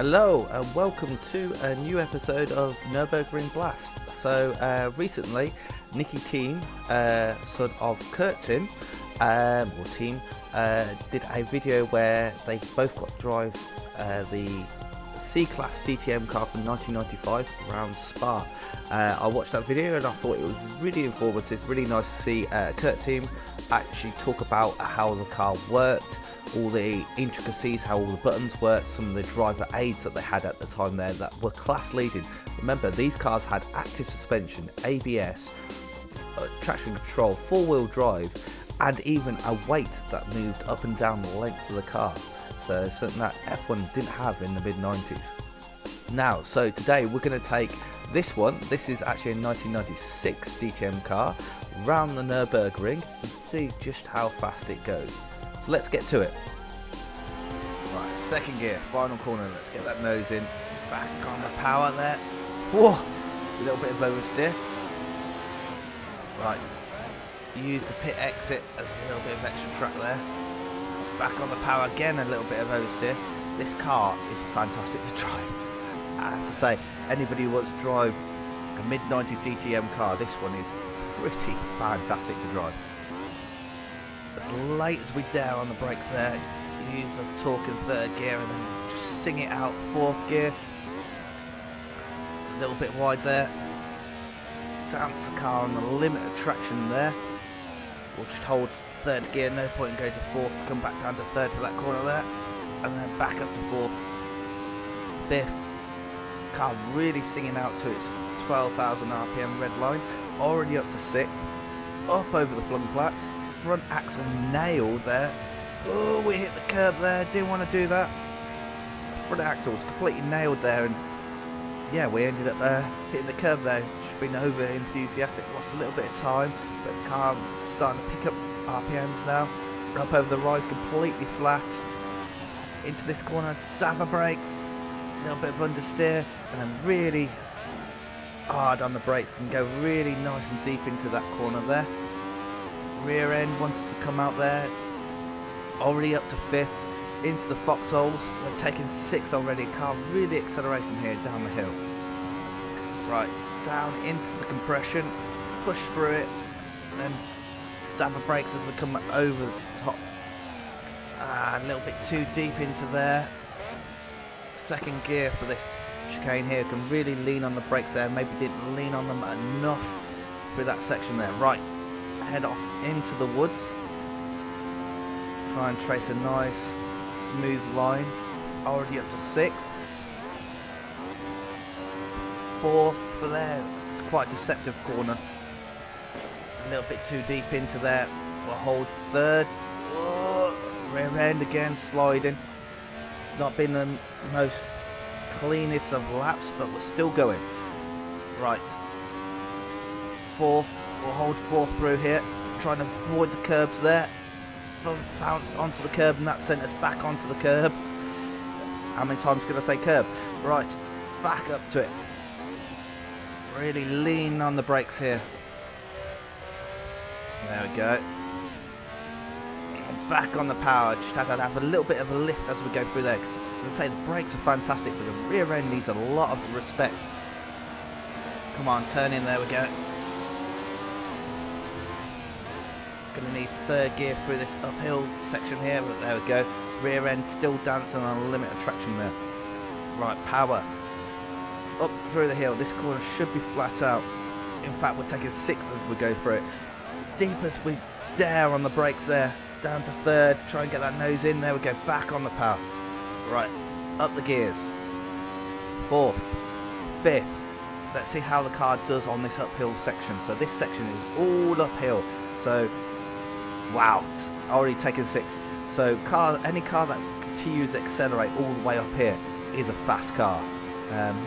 Hello and welcome to a new episode of Nürburgring Blast. So recently, Nicki Thiim, son of Thiim, did a video where they both got to drive the C-Class DTM car from 1995 around Spa. I watched that video and I thought it was really informative, really nice to see Thiim actually talk about how the car worked, all the intricacies, how all the buttons worked, some of the driver aids that they had at the time there that were class leading. Remember, these cars had active suspension, ABS, traction control, four-wheel drive, and even a weight that moved up and down the length of the car. So something that F1 didn't have in the mid-90s. Now, so today we're going to take this one. This is actually a 1996 DTM car, round the Nürburgring, and see just how fast it goes. So let's get to it. Right, second gear, final corner. Let's get that nose in. Back on the power there. Whoa, a little bit of oversteer. Right, use the pit exit as a little bit of extra track there. Back on the power again, a little bit of oversteer. This car is fantastic to drive. I have to say, anybody who wants to drive a mid-90s DTM car, this one is pretty fantastic to drive. As late as we dare on the brakes there, use the torque in third gear and then just sing it out fourth gear. A little bit wide there. Dance the car on the limit of traction there. We'll just hold third gear, no point in going to fourth to come back down to third for that corner there. And then back up to fourth, fifth. Car really singing out to its 12,000 RPM red line. Already up to sixth. Up over the flung plats. Front axle nailed there. Oh, we hit the curb there. Didn't want to do that. The front axle was completely nailed there, and yeah, we ended up hitting the curb there. Just been over enthusiastic, lost a little bit of time, but the car starting to pick up RPMs now. Up over the rise, completely flat. Into this corner, damper brakes, a little bit of understeer, and then really hard on the brakes. Can go really nice and deep into that corner there. Rear end wanted to come out there. Already up to fifth. Into the foxholes. We're taking sixth already. Car really accelerating here down the hill. Right, down into the compression. Push through it. Then damper brakes as we come over the top. A little bit too deep into there. Second gear for this chicane here. Can really lean on the brakes there. Maybe didn't lean on them enough through that section there. Right. Head off into the woods. Try and trace a nice smooth line. Already up to sixth. Fourth for there. It's quite a deceptive corner. A little bit too deep into there. We'll hold third. Oh, rear end again sliding. It's not been the most cleanest of laps, but we're still going. Right. Fourth. We'll hold fourth through here, trying to avoid the curbs there. Bounced onto the curb and that sent us back onto the curb. How many times can I say curb? Right, back up to it. Really lean on the brakes here. There we go. And back on the power, just had to have a little bit of a lift as we go through there. Because as I say, the brakes are fantastic, but the rear end needs a lot of respect. Come on, turn in, there we go. Going to need third gear through this uphill section here, but there we go. Rear end still dancing on a limit of traction there. Right, power. Up through the hill. This corner should be flat out. In fact, we're taking sixth as we go through it. Deep as we dare on the brakes there. Down to third. Try and get that nose in. There we go. Back on the power. Right, up the gears. Fourth. Fifth. Let's see how the car does on this uphill section. So this section is all uphill. So wow, it's already taken sixth. So any car that continues to accelerate all the way up here is a fast car.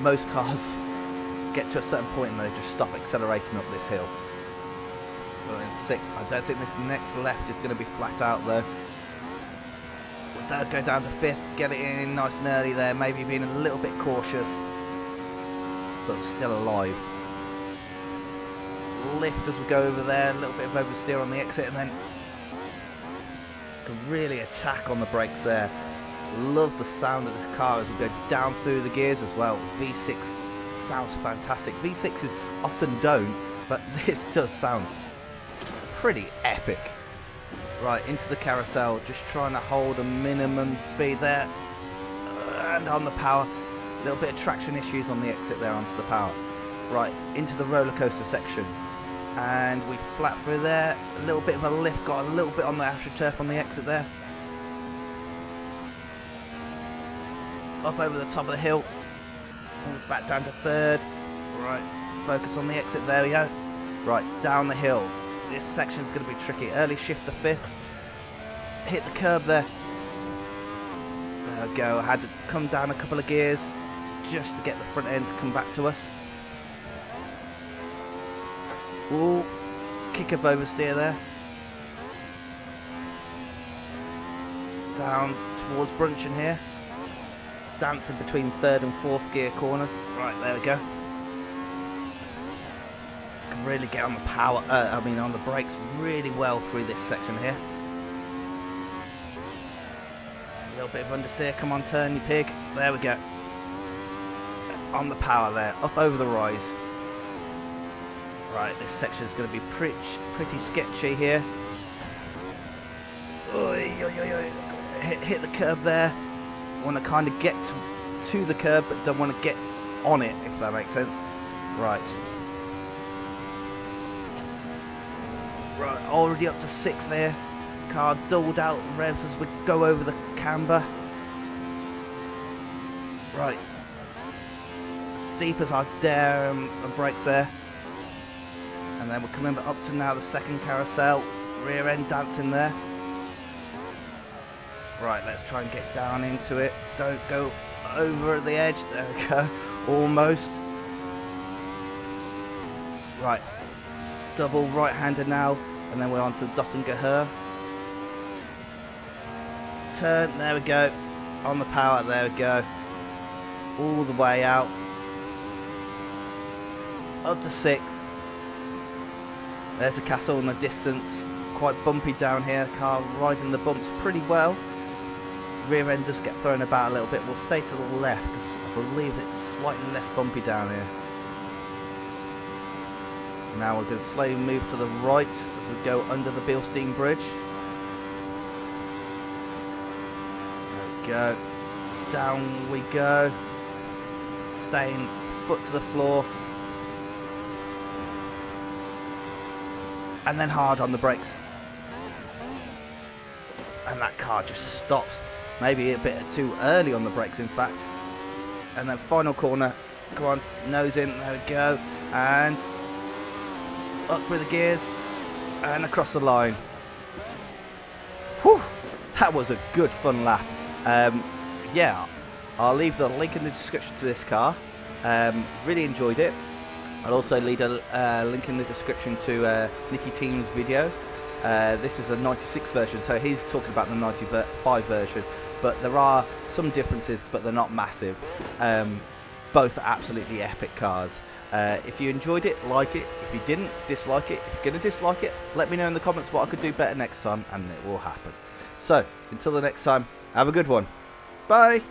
Most cars get to a certain point and they just stop accelerating up this hill. We're in sixth. I don't think this next left is going to be flat out though. We'll go down to fifth, get it in nice and early there, maybe being a little bit cautious, but still alive. Lift as we go over there, a little bit of oversteer on the exit, and then can really attack on the brakes there. Love the sound of this car as we go down through the gears as well. V6 sounds fantastic. V6s often don't, but this does sound pretty epic. Right, into the carousel, just trying to hold a minimum speed there. And on the power, a little bit of traction issues on the exit there onto the power. Right, into the roller coaster section. And we flat through there. A little bit of a lift, got a little bit on the AstroTurf on the exit there. Up over the top of the hill. And back down to third. Right, focus on the exit, there we go. Right, down the hill. This section's going to be tricky. Early shift the fifth. Hit the curb there. There we go. I had to come down a couple of gears just to get the front end to come back to us. Ooh, kick of oversteer there. Down towards Brunchen here. Dancing between third and fourth gear corners. Right, there we go. Can really get on the power, on the brakes really well through this section here. A little bit of understeer, come on, turn you pig. There we go. On the power there, up over the rise. Right, this section is going to be pretty sketchy here. Oy, oy, oy, oy. Hit the curb there. Want to kind of get to the curb, but don't want to get on it, if that makes sense. Right. Right, already up to sixth there. Car dulled out revs as we go over the camber. Right. Deep as I dare, the brakes there. And then we're coming up to now the second carousel. Rear end dancing there. Right, let's try and get down into it. Don't go over the edge. There we go. Almost. Right. Double right-hander now. And then we're on to Dottengeher. Turn. There we go. On the power. There we go. All the way out. Up to sixth. There's the castle in the distance. Quite bumpy down here. Car riding the bumps pretty well. Rear end does get thrown about a little bit. We'll stay to the left because I believe it's slightly less bumpy down here. Now we're going to slowly move to the right as we go under the Bilstein Bridge. There we go. Down we go. Staying foot to the floor. And then hard on the brakes. And that car just stops. Maybe a bit too early on the brakes, in fact. And then final corner. Come on, nose in. There we go. And up through the gears. And across the line. Whew. That was a good, fun lap. Yeah, I'll leave the link in the description to this car. Really enjoyed it. I'll also leave a link in the description to Nicki Thiim's video. This is a 96 version, so he's talking about the 95 version. But there are some differences, but they're not massive. Both are absolutely epic cars. If you enjoyed it, like it. If you didn't, dislike it. If you're going to dislike it, let me know in the comments what I could do better next time, and it will happen. So, until the next time, have a good one. Bye!